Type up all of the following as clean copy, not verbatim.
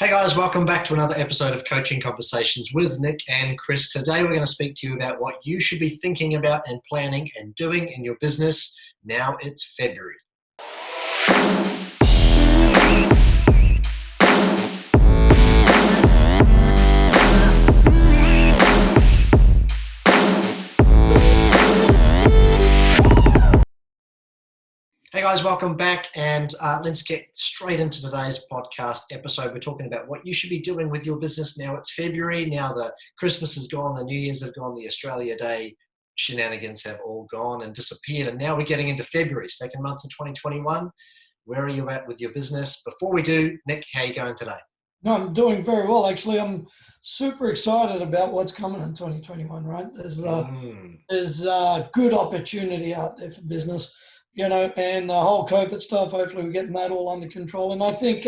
Hey guys, welcome back to another episode of Coaching Conversations with Nick and Chris. Today we're going to speak to you about what you should be thinking about and planning and doing in your business. Now it's February. Hey guys, welcome back, and let's get straight into today's podcast episode. We're talking about what you should be doing with your business. Now it's February, now the Christmas is gone, the New Year's have gone, the Australia Day shenanigans have all gone and disappeared, and now we're getting into February, second month of 2021. Where are you at with your business? Before we do, Nick, how are you going today? No, I'm doing very well. Actually, I'm super excited about what's coming in 2021, right? There's good opportunity out there for business, and the whole COVID stuff, hopefully we're getting that all under control. And I think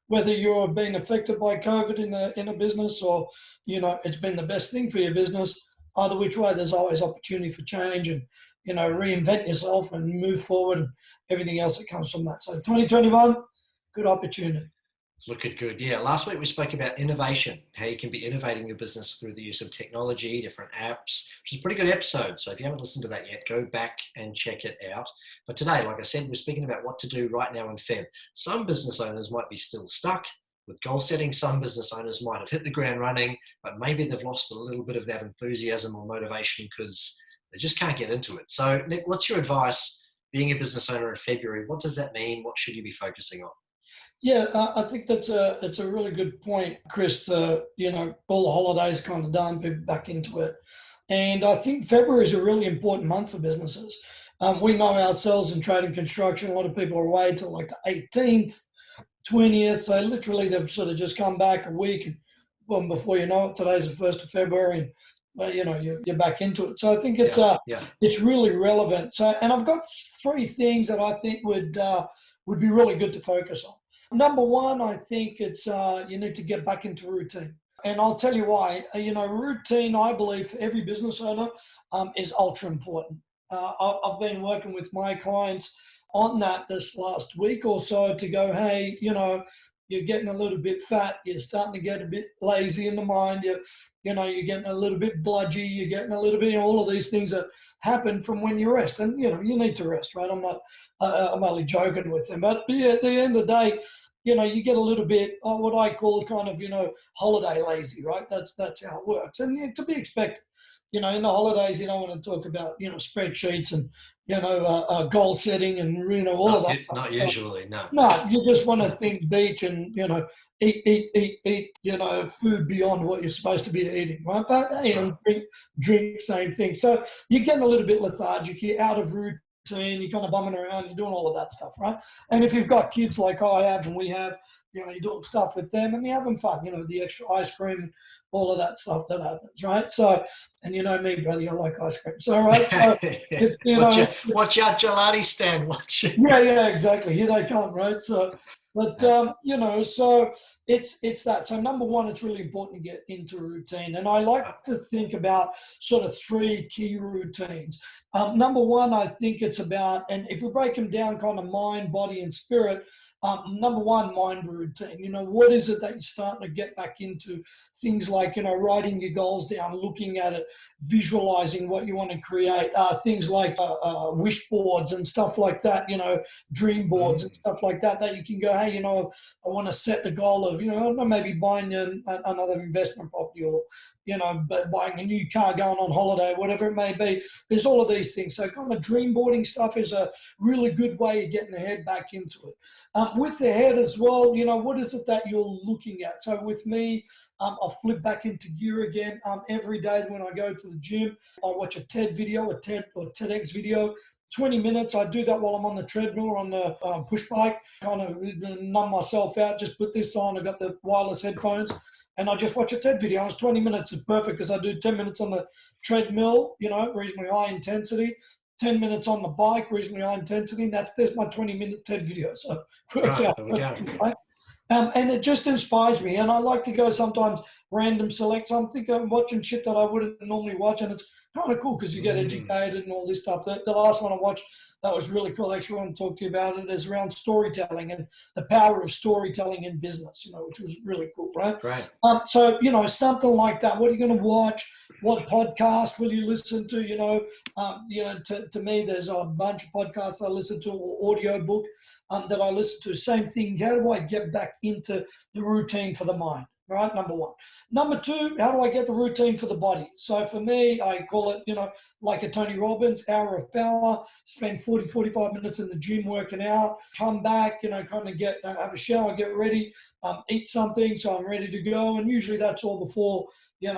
whether you're being affected by COVID in a business or, it's been the best thing for your business, either which way, there's always opportunity for change and, reinvent yourself and move forward and everything else that comes from that. So 2021, good opportunity. Looking good. Yeah. Last week we spoke about innovation, how you can be innovating your business through the use of technology, different apps, which is a pretty good episode. So if you haven't listened to that yet, go back and check it out. But today, like I said, we're speaking about what to do right now in Feb. Some business owners might be still stuck with goal setting. Some business owners might have hit the ground running, but maybe they've lost a little bit of that enthusiasm or motivation because they just can't get into it. So Nick, what's your advice being a business owner in February? What does that mean? What should you be focusing on? Yeah, I think it's a really good point, Chris. All the holidays kind of done, people back into it. And I think February is a really important month for businesses. We know ourselves in trade and construction, a lot of people are away till like the 18th, 20th. So literally they've sort of just come back a week. And well, before you know it, today's the 1st of February. And you're back into it. So I think it's really relevant. So, and I've got three things that I think would be really good to focus on. Number one, I think it's you need to get back into routine. And I'll tell you why. Routine, I believe, for every business owner is ultra important. I've been working with my clients on that this last week or so to go, hey, you're getting a little bit fat, you're starting to get a bit lazy in the mind, you're getting a little bit bludgy, you're getting a little bit, all of these things that happen from when you rest. And, you need to rest, right? I'm only joking with them. But yeah, at the end of the day, you get a little bit, what I call kind of, holiday lazy, right? That's how it works. And to be expected. In the holidays, you don't want to talk about, spreadsheets and, goal setting and, all of that. Not usually, no. No, you just want to think beach and, eat, food beyond what you're supposed to be eating, right? But, and drink, same thing. So you're getting a little bit lethargic, you're out of routine, you're kind of bumming around, you're doing all of that stuff, right? And if you've got kids like I have and we have, you're doing stuff with them and you're having fun, the extra ice cream, all of that stuff that happens, right? So, and me, brother, I like ice cream. So, right, so it's, watch out, gelati stand, watch it. Yeah, exactly. Here they come, right? So, but, so it's that. So number one, it's really important to get into routine. And I like to think about sort of three key routines. Number one, I think it's about, and if we break them down kind of mind, body, and spirit, number one, mind routine. What is it that you're starting to get back into? Things like, writing your goals down, looking at it, visualizing what you want to create. Things like wish boards and stuff like that, dream boards and stuff like that you can go, hey, I want to set the goal of, maybe buying another investment property or, but buying a new car, going on holiday, whatever it may be. There's all of these things. So kind of dream boarding stuff is a really good way of getting the head back into it. With the head as well, what is it that you're looking at? So with me, I'll flip back into gear again. Every day when I go to the gym, I watch a TED video, a TED or TEDx video. 20 minutes. I do that while I'm on the treadmill or on the push bike, kind of numb myself out, just put this on. I got the wireless headphones and I just watch a TED video. It's 20 minutes. It's perfect because I do 10 minutes on the treadmill, reasonably high intensity, 10 minutes on the bike, reasonably high intensity. And there's my 20-minute TED video. So it works out. Right? And it just inspires me. And I like to go sometimes random select. So I'm watching shit that I wouldn't normally watch. And it's kind of cool because you get educated and all this stuff. The last one I watched that was really cool. Actually, I want to talk to you about it is around storytelling and the power of storytelling in business, which was really cool, right? Right. So, something like that. What are you going to watch? What podcast will you listen to? To me, there's a bunch of podcasts I listen to or audio book that I listen to. Same thing. How do I get back into the routine for the mind? Right, number one. Number two, how do I get the routine for the body? So for me, I call it, like a Tony Robbins, hour of power, spend 40, 45 minutes in the gym working out, come back, kind of have a shower, get ready, eat something so I'm ready to go. And usually that's all before, 8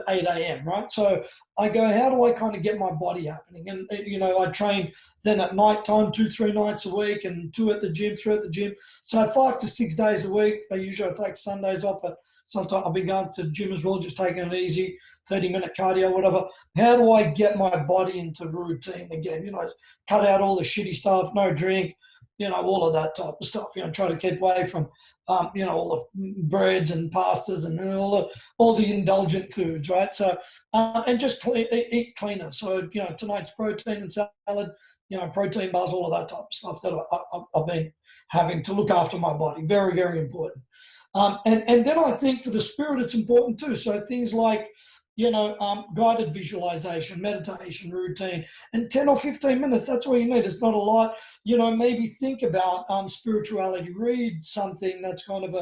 a.m., right? So I go, how do I kind of get my body happening? And, I train then at night time, 2-3 nights a week and 2 at the gym, 3 at the gym. So 5 to 6 days a week. I usually take Sundays off, but sometimes I've been going to the gym as well, just taking it easy, 30-minute cardio, whatever. How do I get my body into routine again? Cut out all the shitty stuff, no drink, all of that type of stuff. Try to keep away from, all the breads and pastas and all the indulgent foods, right? So, and just eat cleaner. So, tonight's protein and salad, protein bars, all of that type of stuff that I've been having to look after my body. Very, very important. And then I think for the spirit, it's important too. So things like, guided visualization, meditation, routine, and 10 or 15 minutes, that's all you need. It's not a lot. Maybe think about spirituality, read something that's kind of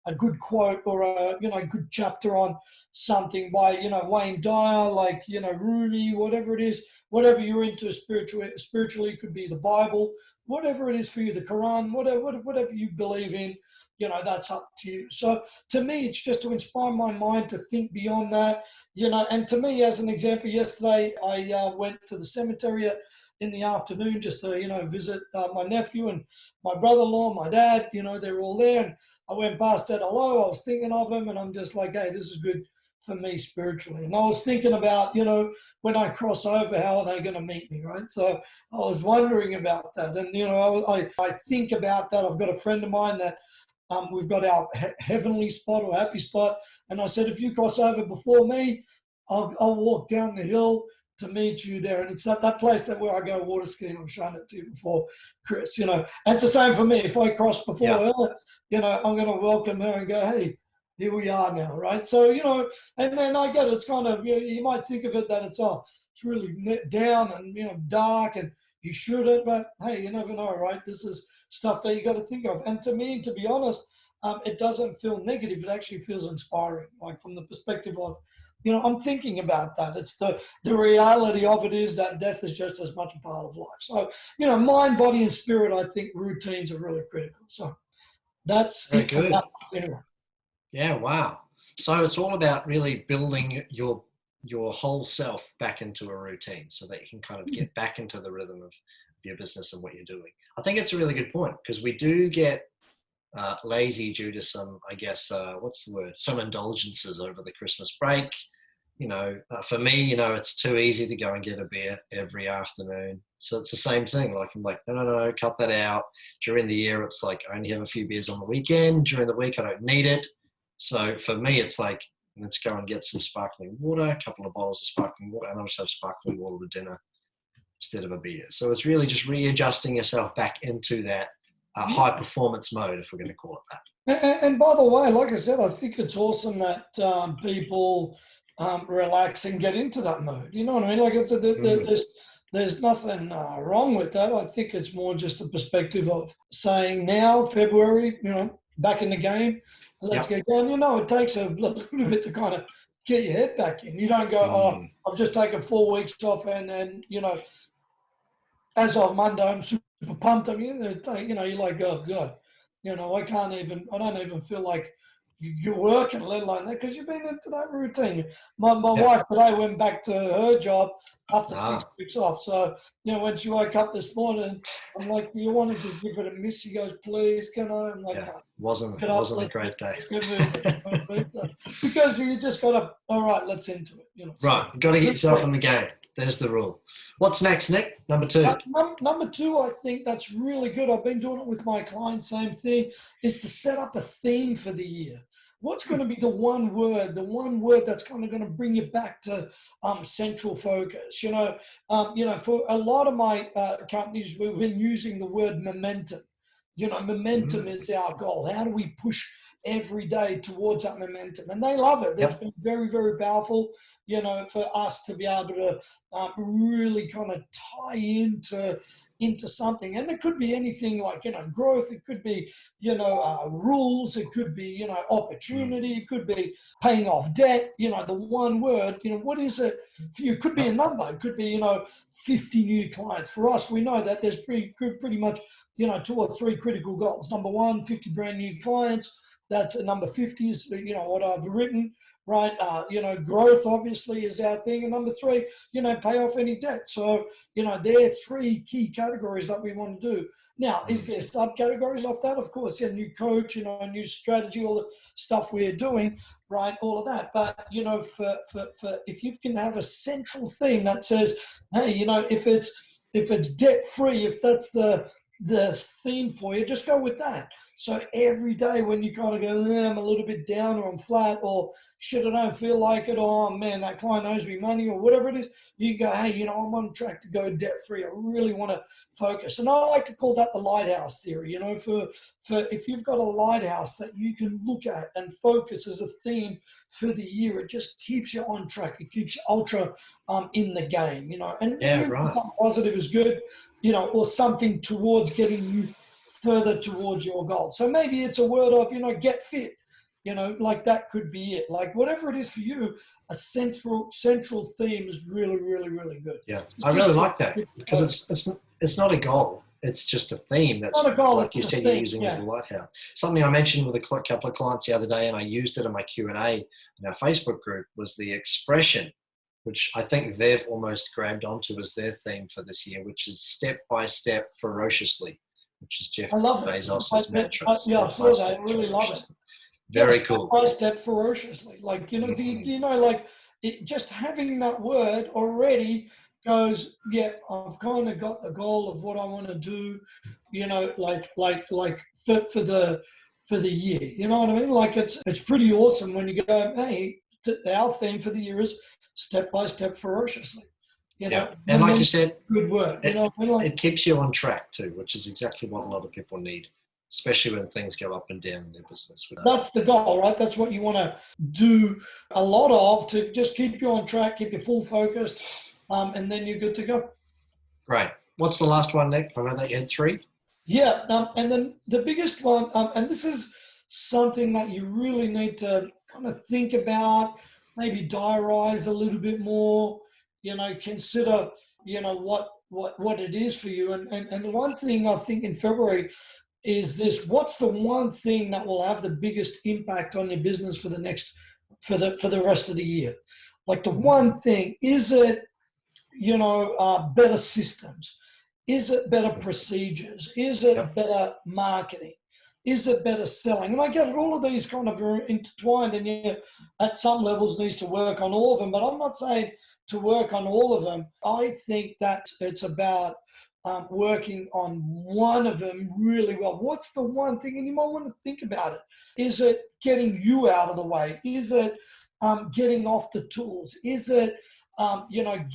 a good quote or a good chapter on something by, Wayne Dyer, like, Rumi, whatever it is, whatever you're into spiritually, could be the Bible, whatever it is for you, the Quran, whatever you believe in, that's up to you. So to me, it's just to inspire my mind to think beyond that, and to me, as an example, yesterday I went to the cemetery in the afternoon just to, visit my nephew and my brother-in-law, my dad, they're all there. And I went past, said hello, I was thinking of him, and I'm just like, hey, this is good for me spiritually. And I was thinking about, when I cross over, how are they going to meet me, right? So I was wondering about that. And, I think about that. I've got a friend of mine that we've got our heavenly spot or happy spot. And I said, if you cross over before me, I'll walk down the hill to meet you there. And it's that place where I go water skiing. I've shown it to you before, Chris, And it's the same for me. If I cross before her, I'm going to welcome her and go, hey, here we are now, right? So, and then I get it. It's kind of, you might think of it that it's really down and, dark and you shouldn't, but hey, you never know, right? This is stuff that you got to think of. And to me, to be honest, it doesn't feel negative. It actually feels inspiring, like from the perspective of, I'm thinking about that. It's the reality of it is that death is just as much a part of life. So, mind, body, and spirit, I think routines are really critical. So that's very it good. for that anyway. Yeah, wow. So it's all about really building your whole self back into a routine so that you can kind of get back into the rhythm of your business and what you're doing. I think it's a really good point because we do get lazy due to some, I guess, what's the word? Some indulgences over the Christmas break. For me, it's too easy to go and get a beer every afternoon. So it's the same thing. Like, I'm like, no, cut that out. During the year, it's like I only have a few beers on the weekend. During the week, I don't need it. So for me, it's like, let's go and get some sparkling water, a couple of bottles of sparkling water, and I'll just have sparkling water with dinner instead of a beer. So it's really just readjusting yourself back into that high performance mode, if we're going to call it that. And by the way, like I said, I think it's awesome that people relax and get into that mode. You know what I mean? Like there's nothing wrong with that. I think it's more just a perspective of saying now, February, back in the game, let's get going. It takes a little bit to kind of get your head back in. You don't go, I've just taken 4 weeks off and then, as of Monday, I'm super pumped. I mean, you're like, oh God, I don't even feel like you're working, let alone that, because you've been into that routine. My wife today went back to her job after 6 weeks off. So, when she woke up this morning, I'm like, do you want to just give it a miss? She goes, please, can I? I'm like, no. Wasn't a great day. Because you just got to, all right, let's into it. Right, you've got to get yourself in the game. There's the rule. What's next, Nick? Number two. Number two, I think that's really good. I've been doing it with my clients, same thing, is to set up a theme for the year. what's going to be the one word that's kind of going to bring you back to central focus? For a lot of my companies, we've been using the word momentum. Momentum is our goal. How do we push every day towards that momentum? And they love it. It's been very, very powerful, for us to be able to really kind of tie into something. And it could be anything like, growth. It could be, rules. It could be, opportunity. It could be paying off debt. The one word, what is it for you? It could be a number. It could be, 50 new clients. For us, we know that there's pretty much, 2 or 3 critical goals. Number one, 50 brand new clients. That's number 50 is, what I've written, right? Growth obviously is our thing. And number 3, pay off any debt. So, there are 3 key categories that we want to do. Now, is there subcategories of that? Of course, new coach, new strategy, all the stuff we're doing, right? All of that. But, for if you can have a central theme that says, hey, if it's debt free, if that's the theme for you, just go with that. So every day when you kind of go, I'm a little bit down or I'm flat or shit, I don't feel like it, or oh, man, that client owes me money or whatever it is, you go, hey, I'm on track to go debt free. I really want to focus. And I like to call that the lighthouse theory, for if you've got a lighthouse that you can look at and focus as a theme for the year, it just keeps you on track. It keeps you ultra in the game, and right. Positive is good, or something towards getting you further towards your goal. So maybe it's a word of, get fit, like that could be it. Like whatever it is for you, a central theme is really, really, really good. Yeah, I really like that because it's not a goal. It's just a theme. That's not a goal, like you said, you're using as a lighthouse. Something I mentioned with a couple of clients the other day, and I used it in my Q&A in our Facebook group, was the expression, which I think they've almost grabbed onto as their theme for this year, which is step by step ferociously, which is Jeff Bezos' mantra. I saw that. I really love it. Very cool. Step by step ferociously. Like, do you know, like just having that word already goes, yeah, I've kind of got the goal of what I want to do, for the year. You know what I mean? Like it's pretty awesome when you go, hey, our theme for the year is step by step ferociously. And like you said, good work. It keeps you on track too, which is exactly what a lot of people need, especially when things go up and down in their business. That's the goal, right? That's what you want to do a lot of, to just keep you on track, keep you full focused, and then you're good to go. Great. What's the last one, Nick? I know that you had 3. Yeah, and then the biggest one, and this is something that you really need to kind of think about, maybe diarize a little bit more, consider, what it is for you. And the one thing I think in February is this: what's the one thing that will have the biggest impact on your business for the rest of the year? Like the one thing, is it, better systems? Is it better procedures? Is it better marketing? Is it better selling? And I get it, all of these kind of are intertwined, and at some levels needs to work on all of them, but I'm not saying to work on all of them. I think that it's about working on one of them really well. What's the one thing? And you might want to think about it. Is it getting you out of the way? Is it getting off the tools? Is it,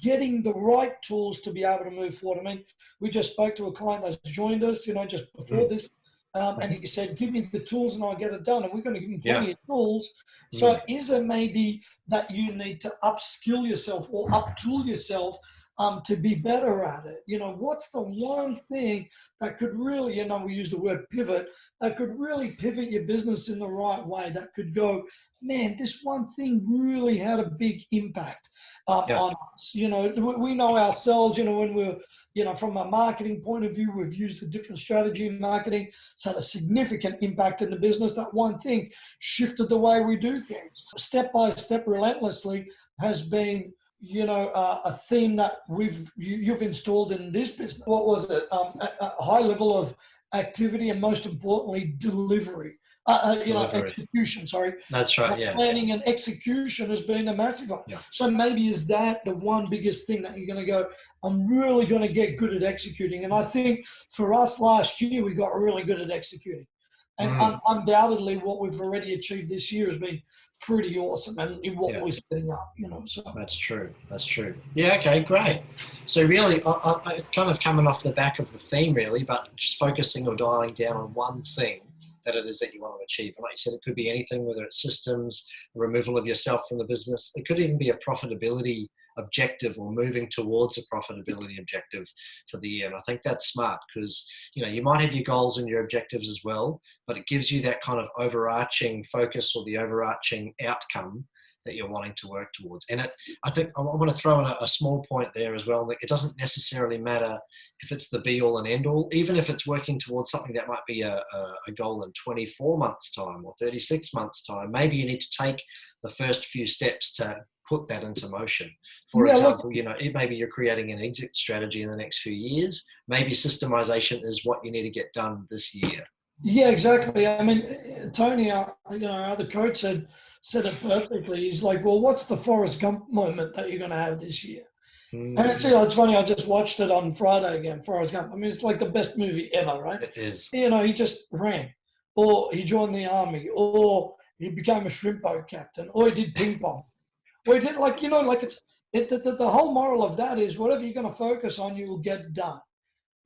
getting the right tools to be able to move forward? I mean, we just spoke to a client that's joined us, just before this. And he said, give me the tools and I'll get it done. And we're going to give him plenty of tools. So is it maybe that you need to upskill yourself or up-tool yourself to be better at it? What's the one thing that could really, we use the word pivot, that could really pivot your business in the right way, that could go, man, this one thing really had a big impact on us. We know ourselves, when we're, from a marketing point of view, we've used a different strategy in marketing. It's had a significant impact in the business. That one thing shifted the way we do things. Step by step, relentlessly has been, a theme that you've installed in this business. What was it? A high level of activity, and most importantly, delivery. Execution, sorry. That's right, yeah. Planning and execution has been a massive one. Yeah. So maybe is that the one biggest thing that you're going to go, I'm really going to get good at executing. And I think for us last year, we got really good at executing. And undoubtedly, what we've already achieved this year has been pretty awesome, and in what we're setting up, So that's true. That's true. Yeah. Okay. Great. So really, I kind of coming off the back of the theme, really, but just focusing or dialing down on one thing that it is that you want to achieve. And like you said, it could be anything, whether it's systems, the removal of yourself from the business. It could even be a profitability objective or moving towards a profitability objective for the year. And I think that's smart because, you might have your goals and your objectives as well, but it gives you that kind of overarching focus or the overarching outcome that you're wanting to work towards. And I think I want to throw in a small point there as well. That it doesn't necessarily matter if it's the be all and end all, even if it's working towards something that might be a goal in 24 months time or 36 months time. Maybe you need to take the first few steps to put that into motion. For example, maybe you're creating an exit strategy in the next few years. Maybe systemization is what you need to get done this year. Yeah, exactly. I mean, Tony, our other coach said it perfectly. He's like, well, what's the Forrest Gump moment that you're going to have this year? And actually, it's funny. I just watched it on Friday again, Forrest Gump. I mean, it's like the best movie ever, right? It is. He just ran, or he joined the army, or he became a shrimp boat captain, or he did ping pong. Or he did the whole moral of that is whatever you're going to focus on, you will get done.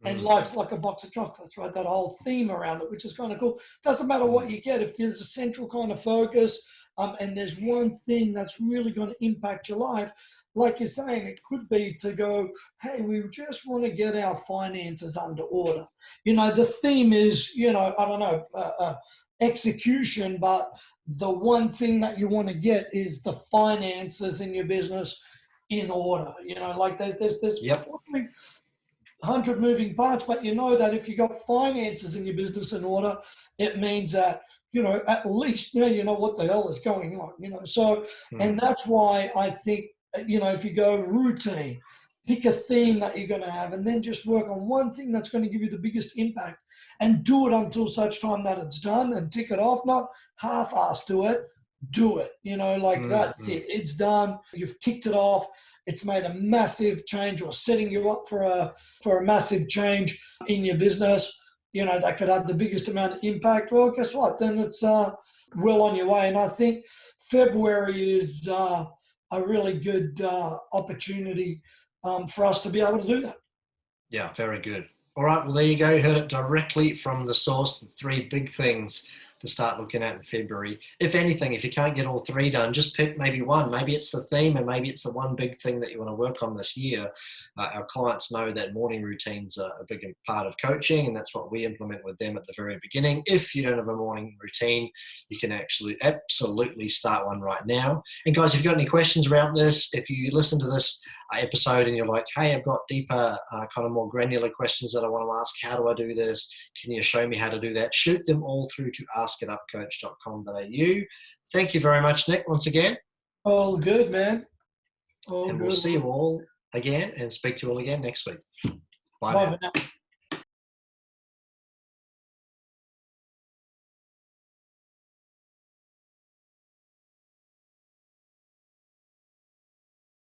And life's like a box of chocolates, right? That whole theme around it, which is kind of cool. Doesn't matter what you get. If there's a central kind of focus and there's one thing that's really going to impact your life, like you're saying, it could be to go, hey, we just want to get our finances under order. The theme is, I don't know, execution, but the one thing that you want to get is the finances in your business in order. There's 100 moving parts, but that if you got finances in your business in order, it means that, at least, you know what the hell is going on, so, and that's why I think, if you go routine, pick a theme that you're going to have and then just work on one thing that's going to give you the biggest impact and do it until such time that it's done and tick it off, not half-ass do it, that's it. It's done. You've ticked it off. It's made a massive change or setting you up for a massive change in your business, that could have the biggest amount of impact. Well, guess what? Then it's well on your way. And I think February is a really good opportunity for us to be able to do that. Yeah, very good. All right, well, there you go. You heard it directly from the source, the 3 big things to start looking at in February. If anything, if you can't get all 3 done, just pick maybe one. Maybe it's the theme and maybe it's the one big thing that you want to work on this year. Our clients know that morning routines are a big part of coaching, and that's what we implement with them at the very beginning. If you don't have a morning routine, you can absolutely start one right now. And guys, if you've got any questions around this, if you listen to this episode and you're like, hey, I've got deeper, kind of more granular questions that I want to ask. How do I do this? Can you show me how to do that? Shoot them all through to askitupcoach.com.au. Thank you very much, Nick, once again. All good, man. We'll see you all again and speak to you all again next week. Bye now.